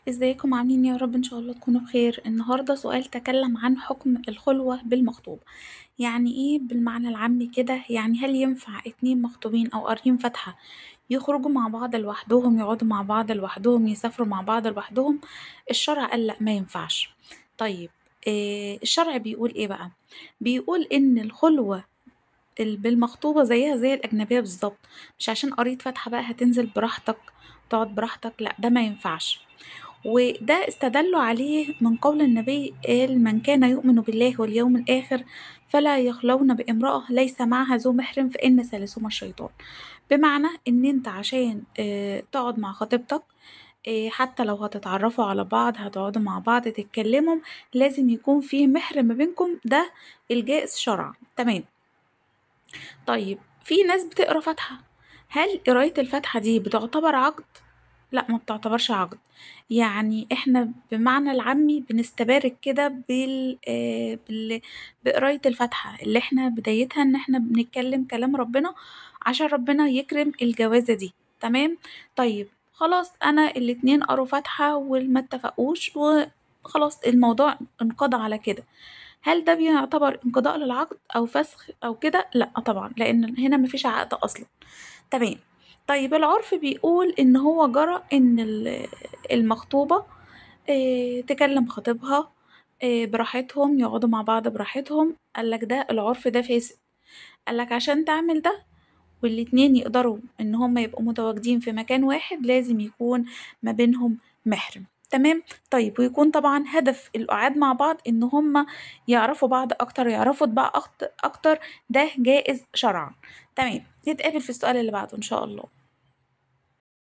ازيكم عاملين إيه؟ يا رب ان شاء الله تكونوا بخير. النهارده سؤال تكلم عن حكم الخلوة بالمخطوبة. يعني ايه بالمعنى العامي كده؟ يعني هل ينفع اتنين مخطوبين او قارين فاتحة يخرجوا مع بعض لوحدهم، يقعدوا مع بعض لوحدهم، يسافروا مع بعض لوحدهم؟ الشرع قال لا، ما ينفعش. طيب، الشرع بيقول ايه بقى؟ بيقول ان الخلوة بالمخطوبة زيها زي الأجنبية بالظبط. مش عشان قريت فاتحة بقى هتنزل براحتك، تقعد براحتك، لا ده ما ينفعش. وده استدلوا عليه من قول النبي، قال: من كان يؤمن بالله واليوم الآخر فلا يخلون بامرأة ليس معها ذو محرم فإن ثالثهما الشيطان. بمعنى ان انت عشان تقعد مع خطيبتك، حتى لو هتتعرفوا على بعض، هتقعدوا مع بعض تتكلموا، لازم يكون في محرم ما بينكم، ده الجائز شرعا. تمام. طيب، في ناس بتقرا فاتحة، هل قراية الفاتحة دي بتعتبر عقد؟ لا، ما بتعتبرش عقد. يعني احنا بمعنى العامي بنستبارك كده بقراية الفاتحة، اللي احنا بدايتها ان احنا بنتكلم كلام ربنا عشان ربنا يكرم الجوازة دي. تمام. طيب خلاص، انا الاتنين قروا فاتحة وما اتفقوش وخلاص الموضوع انقضى على كده. هل ده بيعتبر انقضاء للعقد او فسخ او كده؟ لا طبعا، لان هنا مفيش عقد اصلا. تمام. طيب، العرف بيقول ان هو جرى ان المخطوبة تكلم خطيبها براحتهم، يقعدوا مع بعض براحتهم. قالك ده العرف ده فاسد. قالك عشان تعمل ده والاتنين يقدروا ان هم يبقوا متواجدين في مكان واحد، لازم يكون ما بينهم محرم. تمام. طيب، ويكون طبعا هدف القعاد مع بعض ان هم يعرفوا بعض اكتر، يعرفوا طباع اكتر. ده جائز شرعا. تمام. نتقابل في السؤال اللي بعده ان شاء الله.